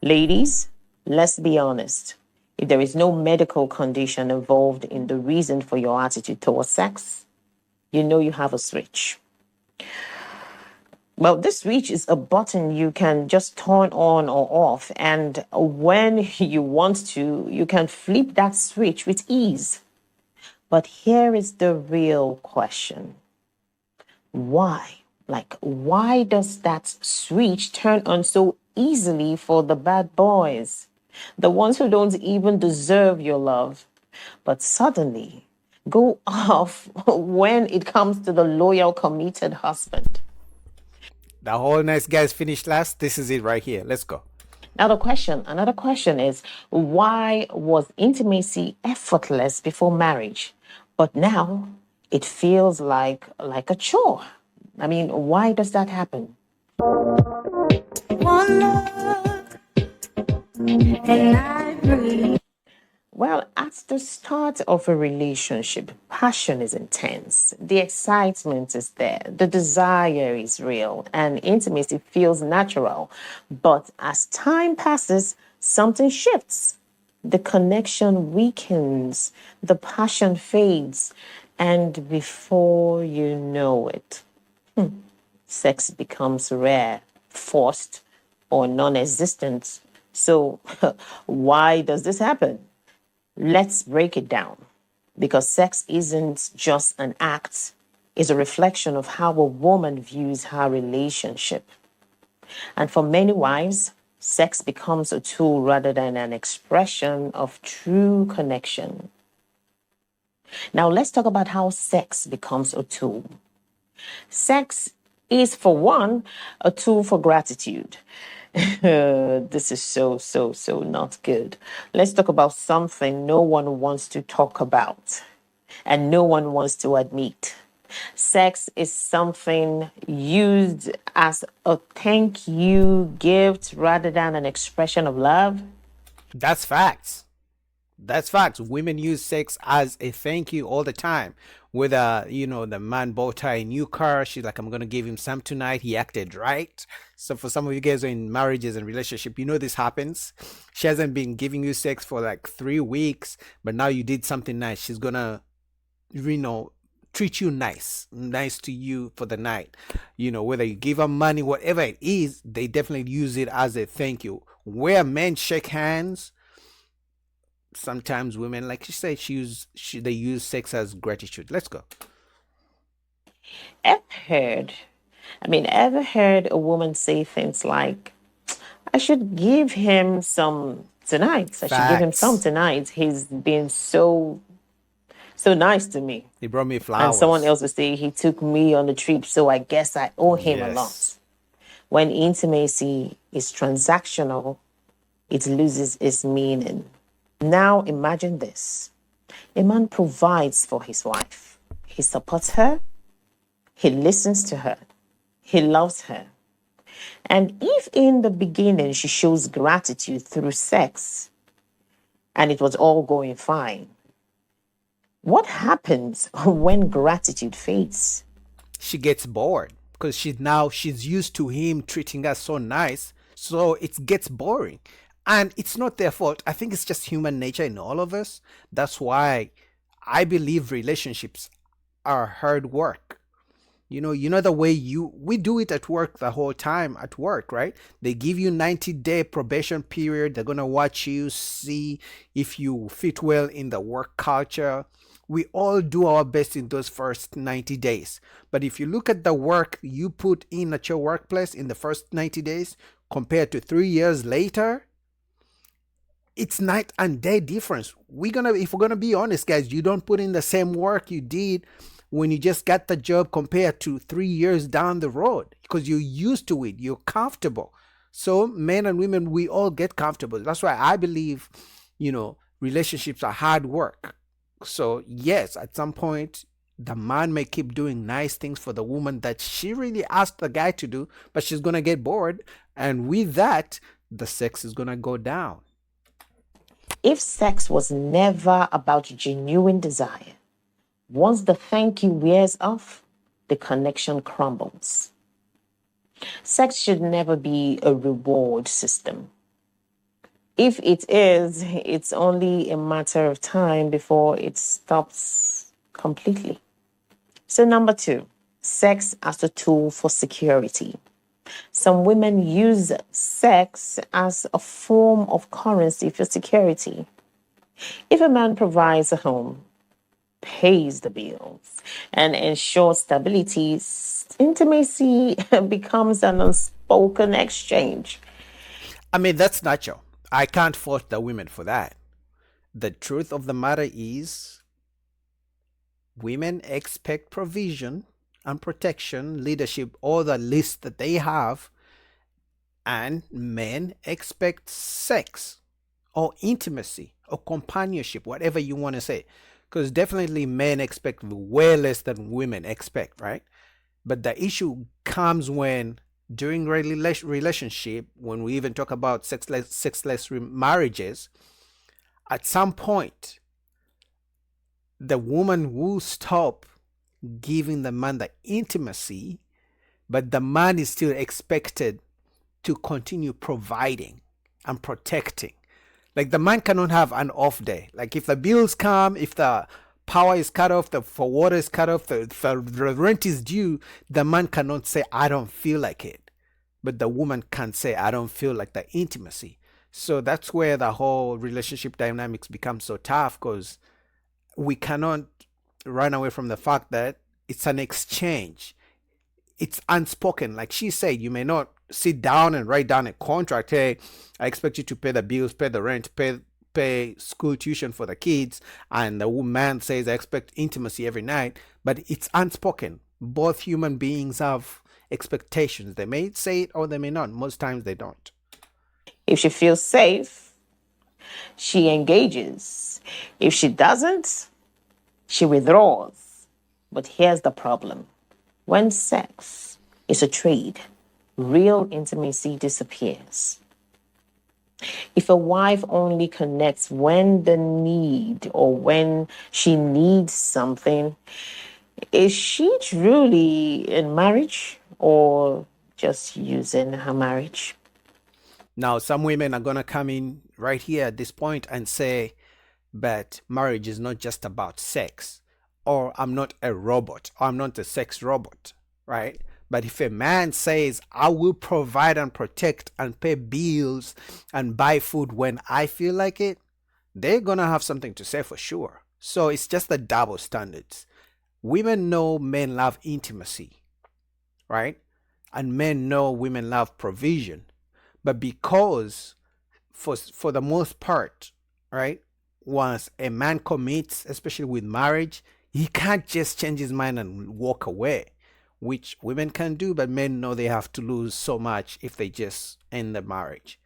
Ladies, let's be honest. If there is no medical condition involved in the reason for your attitude towards sex, you know you have a switch. Well, this switch is a button you can just turn on or off. And when you want to, you can flip that switch with ease. But here is the real question. Why? Like, why does that switch turn on so easily for the bad boys? The ones who don't even deserve your love, but suddenly go off when it comes to the loyal, committed husband. The whole nice guys finished last. This is it right here. Let's go. Now, another question is, why was intimacy effortless before marriage, but now it feels like a chore? I mean, why does that happen? One look and I breathe. Well, at the start of a relationship, passion is intense. The excitement is there. The desire is real. And intimacy feels natural. But as time passes, something shifts. The connection weakens. The passion fades. And before you know it, sex becomes rare, forced, or non existent. So, why does this happen? Let's break it down because sex isn't just an act, it's a reflection of how a woman views her relationship. And for many wives, sex becomes a tool rather than an expression of true connection. Now, let's talk about how sex becomes a tool. Sex is, for one, a tool for gratitude. This is so not good. Let's talk about something no one wants to talk about and no one wants to admit. Sex is something used as a thank you gift rather than an expression of love. That's facts. That's facts. Women use sex as a thank you all the time. Whether, the man bought her a new car, she's like, I'm going to give him some tonight. He acted right. So for some of you guys who are in marriages and relationship, this happens. She hasn't been giving you sex for like 3 weeks, but now you did something nice. She's going to, treat you nice to you for the night. Whether you give her money, whatever it is, they definitely use it as a thank you. Where men shake hands, sometimes women, like she said, they use sex as gratitude. Let's go. Ever heard, ever heard a woman say things like, I should give him some tonight. I should give him some Facts. tonight. He's been so nice to me. He brought me And someone flowers. else would say he took me on the trip, so I guess I owe him a Yes. lot. When intimacy is transactional, it loses its meaning. Now imagine this. A man provides for his wife. He supports her, he listens to her, he loves her. And if in the beginning she shows gratitude through sex and it was all going fine, what happens when gratitude fades? She gets bored because she's used to him treating us so nice, so it gets boring. And it's not their fault. I think it's just human nature in all of us. That's why I believe relationships are hard work. The way we do it at work the whole time at work, right? They give you 90-day probation period. They're going to watch you, see if you fit well in the work culture. We all do our best in those first 90 days. But if you look at the work you put in at your workplace in the first 90 days compared to 3 years later, it's night and day difference. If we're gonna be honest, guys, you don't put in the same work you did when you just got the job compared to 3 years down the road because you're used to it, you're comfortable. So men and women, we all get comfortable. That's why I believe, relationships are hard work. So yes, at some point the man may keep doing nice things for the woman that she really asked the guy to do, but she's gonna get bored, and with that, the sex is gonna go down. If sex was never about genuine desire, once the thank you wears off, the connection crumbles. Sex should never be a reward system. If it is, it's only a matter of time before it stops completely. So, number two, sex as a tool for security. Some women use sex as a form of currency for security. If a man provides a home, pays the bills, and ensures stability, intimacy becomes an unspoken exchange. I mean, that's natural. I can't fault the women for that. The truth of the matter is, women expect provision and protection, leadership, all the list that they have, and men expect sex or intimacy or companionship, whatever you want to say. Because definitely men expect way less than women expect, right? But the issue comes when during relationship, when we even talk about sexless marriages, at some point, the woman will stop giving the man the intimacy, but the man is still expected to continue providing and protecting. Like the man cannot have an off day. Like if the bills come, if the power is cut off, the for water is cut off, the rent is due, the man cannot say, I don't feel like it. But the woman can say, I don't feel like the intimacy. So that's where the whole relationship dynamics become so tough, because we cannot run away from the fact that it's an exchange. It's unspoken. Like she said, you may not sit down and write down a contract. Hey, I expect you to pay the bills, pay the rent, pay school tuition for the kids. And the woman says, I expect intimacy every night. But it's unspoken. Both human beings have expectations. They may say it or they may not. Most times they don't. If she feels safe, she engages. If she doesn't, she withdraws. But here's the problem. When sex is a trade, real intimacy disappears. If a wife only connects when the need or when she needs something, is she truly in marriage or just using her marriage? Now, some women are going to come in right here at this point and say, but marriage is not just about sex, or I'm not a robot, or I'm not a sex robot, right? But if a man says, I will provide and protect and pay bills and buy food when I feel like it, they're going to have something to say for sure. So it's just the double standards. Women know men love intimacy, right? And men know women love provision. But because for the most part, right, once a man commits, especially with marriage, he can't just change his mind and walk away, which women can do, but men know they have to lose so much if they just end the marriage.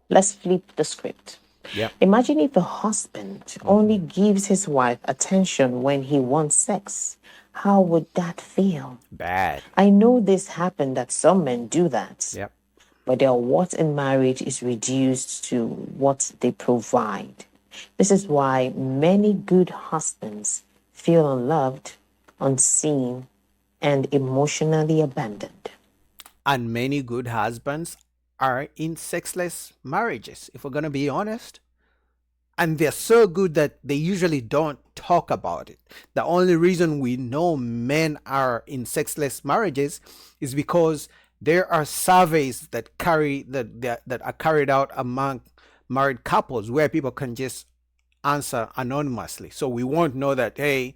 Let's flip the script. Yeah. Imagine if a husband only gives his wife attention when he wants sex. How would that feel? Bad. I know this happened that some men do that. Yep. But their what in marriage is reduced to what they provide. This is why many good husbands feel unloved, unseen, and emotionally abandoned. And many good husbands are in sexless marriages, if we're going to be honest. And they're so good that they usually don't talk about it. The only reason we know men are in sexless marriages is because there are surveys that are carried out among married couples where people can just answer anonymously. So we won't know that, hey,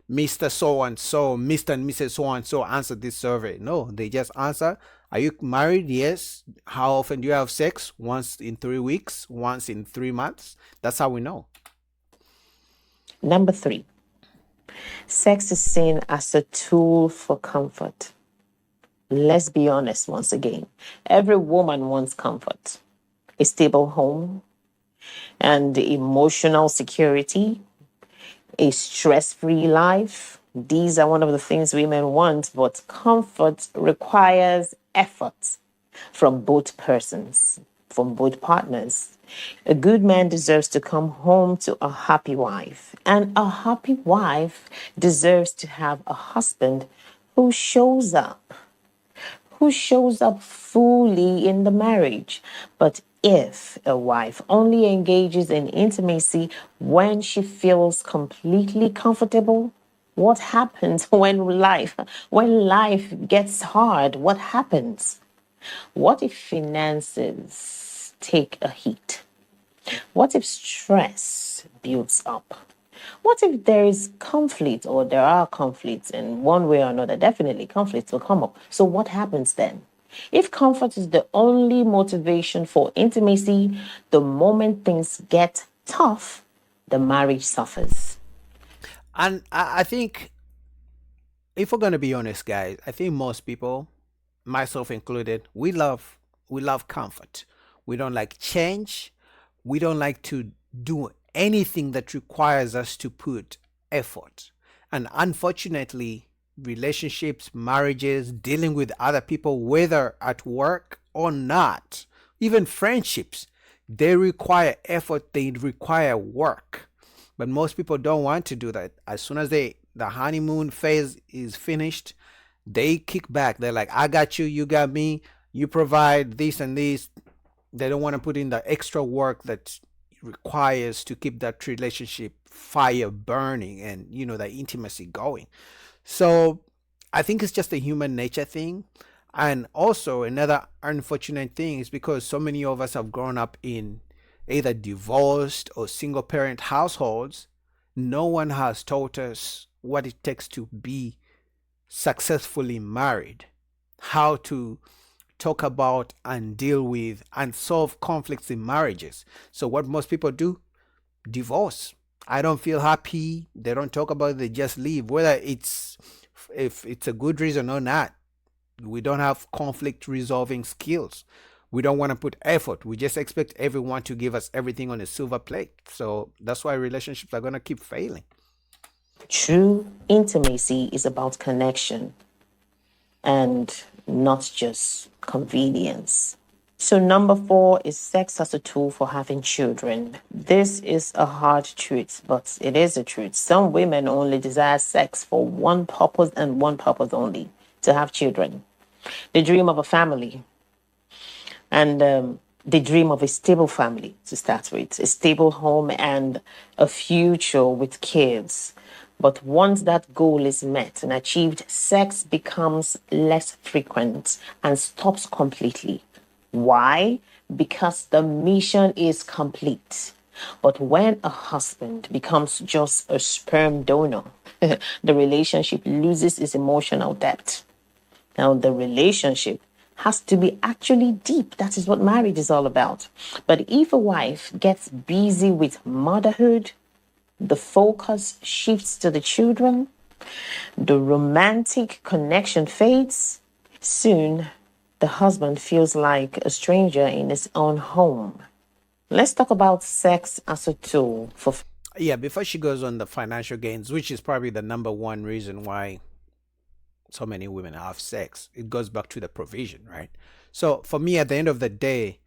Mr. So and so, Mr. and Mrs. So and so answered this survey. No, they just answer, are you married? Yes. How often do you have sex? Once in 3 weeks, once in 3 months. That's how we know. Number 3, sex is seen as a tool for comfort. Let's be honest once again. Every woman wants comfort, a stable home, and emotional security, a stress-free life. These are one of the things women want, but comfort requires effort from both persons, from both partners. A good man deserves to come home to a happy wife, and a happy wife deserves to have a husband who shows up, who shows up fully in the marriage. But if a wife only engages in intimacy when she feels completely comfortable, what happens when life gets hard? What happens? What if finances take a hit? What if stress builds up? What if there is conflict or there are conflicts in one way or another? Definitely conflicts will come up. So what happens then? If comfort is the only motivation for intimacy, the moment things get tough, the marriage suffers. And I think, if we're gonna be honest, guys, I think most people, myself included, we love comfort. We don't like change. We don't like to do anything that requires us to put effort. And unfortunately, relationships, marriages, dealing with other people, whether at work or not, even friendships, they require effort, they require work. But most people don't want to do that. As soon as the honeymoon phase is finished, they kick back. They're like, I got you, you got me, you provide this and this. They don't want to put in the extra work that requires to keep that relationship fire burning and the intimacy going. So I think it's just a human nature thing. And also another unfortunate thing is because so many of us have grown up in either divorced or single parent households, no one has taught us what it takes to be successfully married, how to talk about and deal with and solve conflicts in marriages. So what most people do, divorce. I don't feel happy. They don't talk about it, they just leave. Whether it's if it's a good reason or not, we don't have conflict resolving skills. We don't want to put effort. We just expect everyone to give us everything on a silver plate. So that's why relationships are going to keep failing. True intimacy is about connection and not just convenience. So, number four is sex as a tool for having children. This is a hard truth, but it is a truth. Some women only desire sex for one purpose and one purpose only, to have children. They dream of a family, and they dream of a stable family to start with, a stable home and a future with kids. But once that goal is met and achieved, sex becomes less frequent and stops completely. Why? Because the mission is complete. But when a husband becomes just a sperm donor, the relationship loses its emotional depth. Now, the relationship has to be actually deep. That is what marriage is all about. But if a wife gets busy with motherhood, the focus shifts to the children, the romantic connection fades. Soon, the husband feels like a stranger in his own home. Let's talk about sex as a tool for. Yeah, before she goes on the financial gains, which is probably the number one reason why so many women have sex, it goes back to the provision, right? So for me, at the end of the day,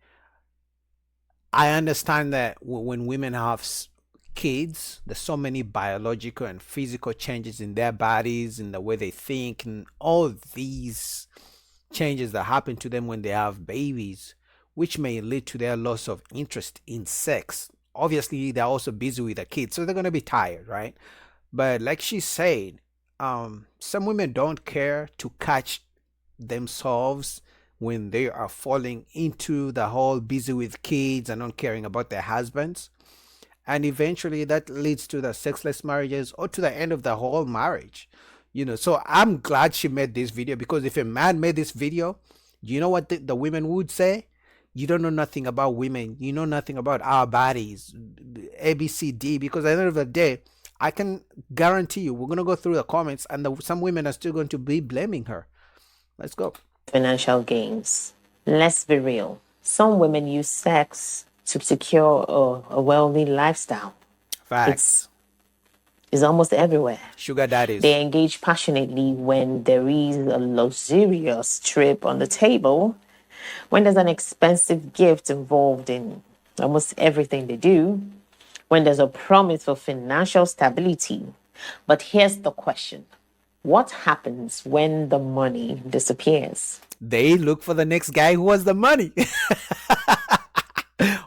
I understand that when women have kids, there's so many biological and physical changes in their bodies, in the way they think, and all these changes that happen to them when they have babies, which may lead to their loss of interest in sex. Obviously, they're also busy with the kids, so they're going to be tired, right? But like she said, some women don't care to catch themselves when they are falling into the whole busy with kids and not caring about their husbands. And eventually that leads to the sexless marriages or to the end of the whole marriage. So I'm glad she made this video, because if a man made this video, you know what the women would say? You don't know nothing about women. You know nothing about our bodies. A, B, C, D. Because at the end of the day, I can guarantee you, we're going to go through the comments and some women are still going to be blaming her. Let's go. Financial gains. Let's be real. Some women use sex to secure a wealthy lifestyle. Facts. It's almost everywhere. Sugar daddies. They engage passionately when there is a luxurious trip on the table, when there's an expensive gift involved in almost everything they do, when there's a promise of financial stability. But here's the question. What happens when the money disappears? They look for the next guy who has the money.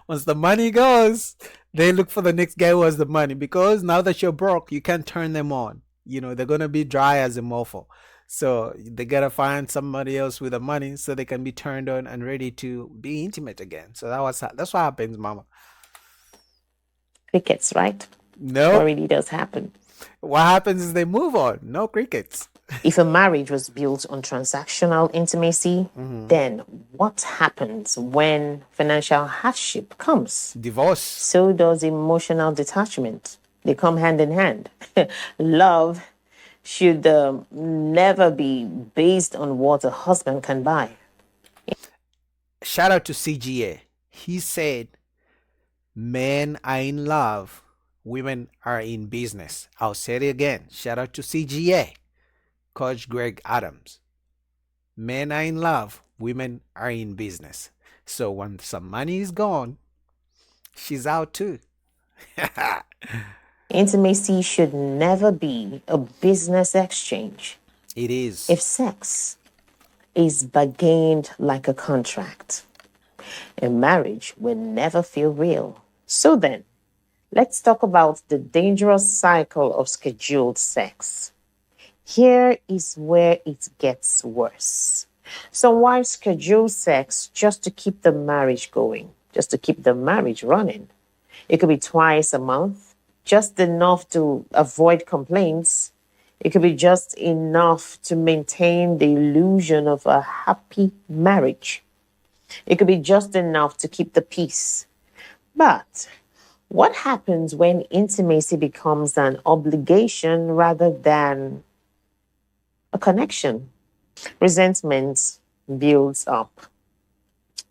Once the money goes, they look for the next guy who has the money, because now that you're broke, you can't turn them on. They're gonna be dry as a mofo. So they gotta find somebody else with the money so they can be turned on and ready to be intimate again. So that's what happens, mama. Crickets, right? What No, really does happen? what happens is they move on. No crickets. If a marriage was built on transactional intimacy, then what happens when financial hardship comes? Divorce. So does emotional detachment. They come hand in hand. Love should never be based on what a husband can buy. Shout out to CGA. He said, men are in love, women are in business. I'll say it again. Shout out to CGA, Coach Greg Adams. Men are in love, women are in business. So when some money is gone, she's out too. Intimacy should never be a business exchange. It is. If sex is bargained like a contract, a marriage will never feel real. So then, let's talk about the dangerous cycle of scheduled sex. Here is where it gets worse. Some wives schedule sex just to keep the marriage going, just to keep the marriage running. It could be twice a month, just enough to avoid complaints. It could be just enough to maintain the illusion of a happy marriage. It could be just enough to keep the peace. But what happens when intimacy becomes an obligation rather than a connection? Resentment builds up.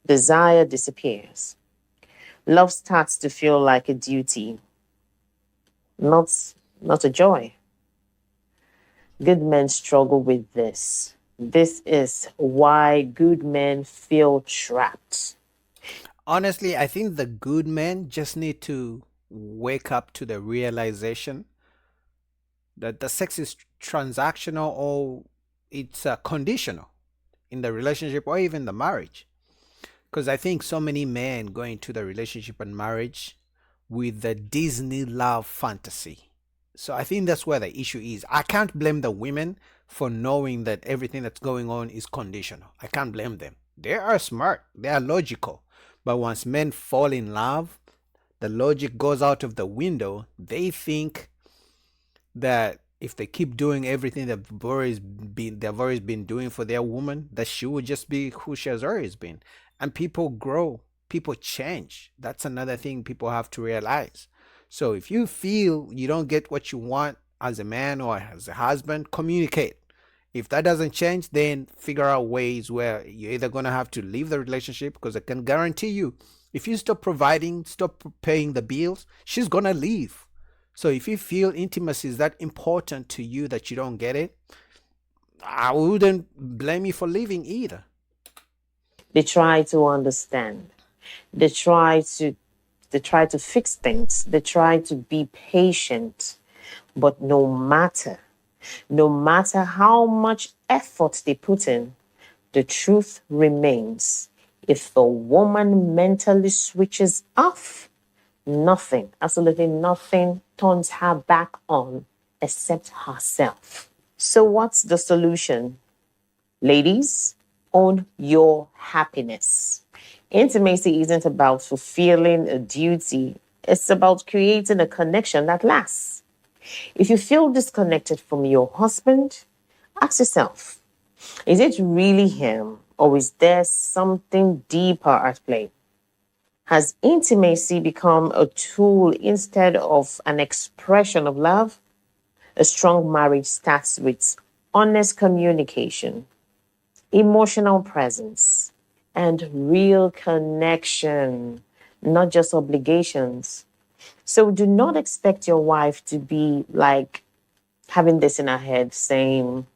Desire disappears. Love starts to feel like a duty, not a joy. Good men struggle with this. This is why good men feel trapped. Honestly, I think the good men just need to wake up to the realization that the sex is transactional, or it's conditional in the relationship or even the marriage. Because I think so many men go into the relationship and marriage with the Disney love fantasy. So I think that's where the issue is. I can't blame the women for knowing that everything that's going on is conditional. I can't blame them. They are smart, they are logical. But once men fall in love, the logic goes out of the window. They think that if they keep doing everything they've always been doing for their woman, that she would just be who she has always been. And people grow, people change. That's another thing people have to realize. So if you feel you don't get what you want as a man or as a husband, communicate. If that doesn't change, then figure out ways where you're either going to have to leave the relationship, because I can guarantee you, if you stop providing, stop paying the bills, she's going to leave. So if you feel intimacy is that important to you that you don't get it, I wouldn't blame you for leaving either. They try to understand. They try to they try to fix things. They try to be patient. But no matter how much effort they put in, the truth remains. If the woman mentally switches off, nothing, absolutely nothing turns her back on except herself. So, what's the solution? Ladies, own your happiness. Intimacy isn't about fulfilling a duty, it's about creating a connection that lasts. If you feel disconnected from your husband, ask yourself, is it really him, or is there something deeper at play? Has intimacy become a tool instead of an expression of love? A strong marriage starts with honest communication, emotional presence, and real connection, not just obligations. So do not expect your wife to be like having this in her head saying,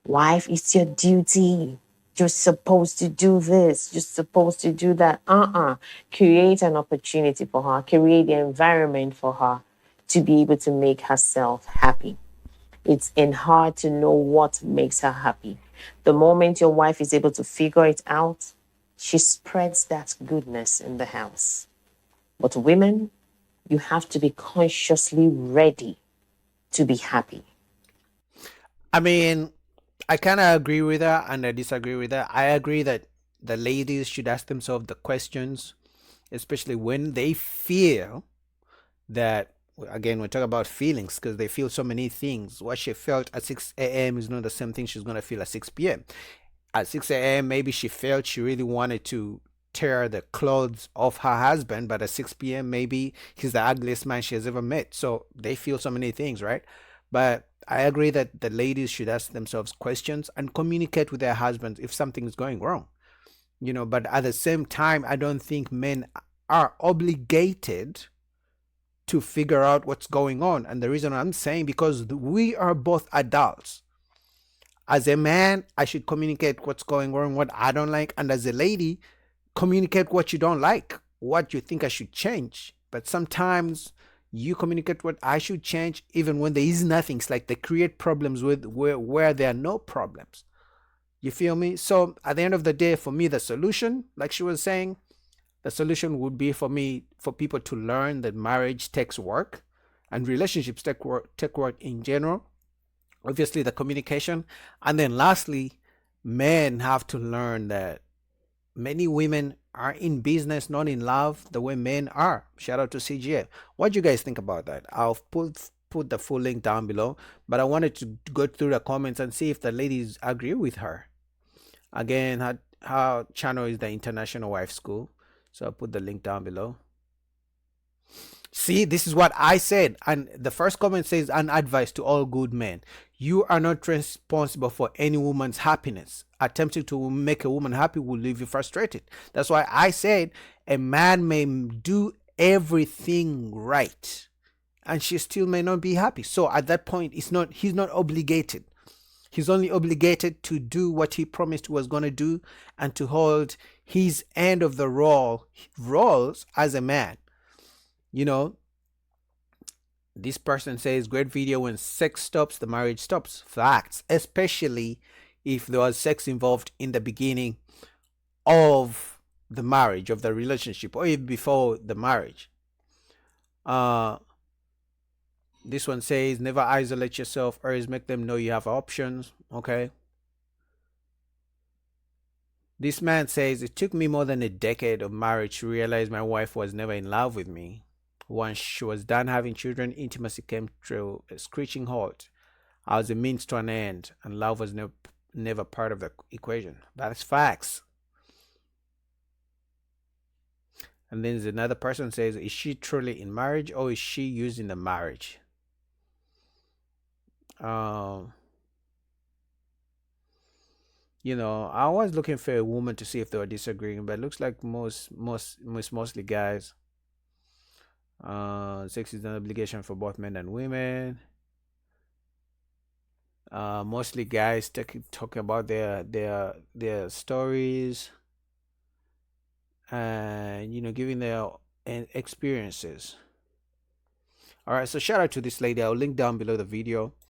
wife, it's your duty. You're supposed to do this. You're supposed to do that. Create an opportunity for her. Create the environment for her to be able to make herself happy. It's in her to know what makes her happy. The moment your wife is able to figure it out, she spreads that goodness in the house. But women, you have to be consciously ready to be happy. I mean, I kind of agree with her and I disagree with her. I agree that the ladies should ask themselves the questions, especially when they feel that, again, we talk about feelings because they feel so many things. What she felt at 6 a.m. is not the same thing she's going to feel at 6 p.m. At 6 a.m., maybe she felt she really wanted to tear the clothes off her husband, but at 6 p.m., maybe he's the ugliest man she has ever met. So they feel so many things, right? But I agree that the ladies should ask themselves questions and communicate with their husbands if something is going wrong. But at the same time, I don't think men are obligated to figure out what's going on. And the reason I'm saying, because we are both adults. As a man, I should communicate what's going wrong, what I don't like. And as a lady, communicate what you don't like, what you think I should change. But sometimes you communicate what I should change, even when there is nothing. It's like they create problems with where there are no problems. You feel me? So at the end of the day, for me, the solution, like she was saying, the solution would be for people to learn that marriage takes work and relationships take work in general. Obviously, the communication. And then lastly, men have to learn that many women are in business, not in love, the way men are. Shout out to CGA. What do you guys think about that? I'll put the full link down below, but I wanted to go through the comments and see if the ladies agree with her. Again, her channel is the International Wife School, so I'll put the link down below. See, this is what I said. And the first comment says, an advice to all good men. You are not responsible for any woman's happiness. Attempting to make a woman happy will leave you frustrated. That's why I said a man may do everything right and she still may not be happy. So at that point, he's not obligated. He's only obligated to do what he promised he was going to do and to hold his end of the roles as a man. This person says, great video. When sex stops, the marriage stops. Facts. Especially if there was sex involved in the beginning of the marriage, of the relationship, or even before the marriage. This one says, never isolate yourself, or make them know you have options. Okay. This man says, it took me more than a decade of marriage to realize my wife was never in love with me. Once she was done having children, intimacy came to a screeching halt. I was a means to an end, and love was never part of the equation. That's facts. And then there's another person says, is she truly in marriage, or is she using the marriage? I was looking for a woman to see if they were disagreeing, but it looks like mostly guys. Sex is an obligation for both men and women. Mostly guys talking about their stories and giving their experiences. All right, so shout out to this lady. I'll link down below the video.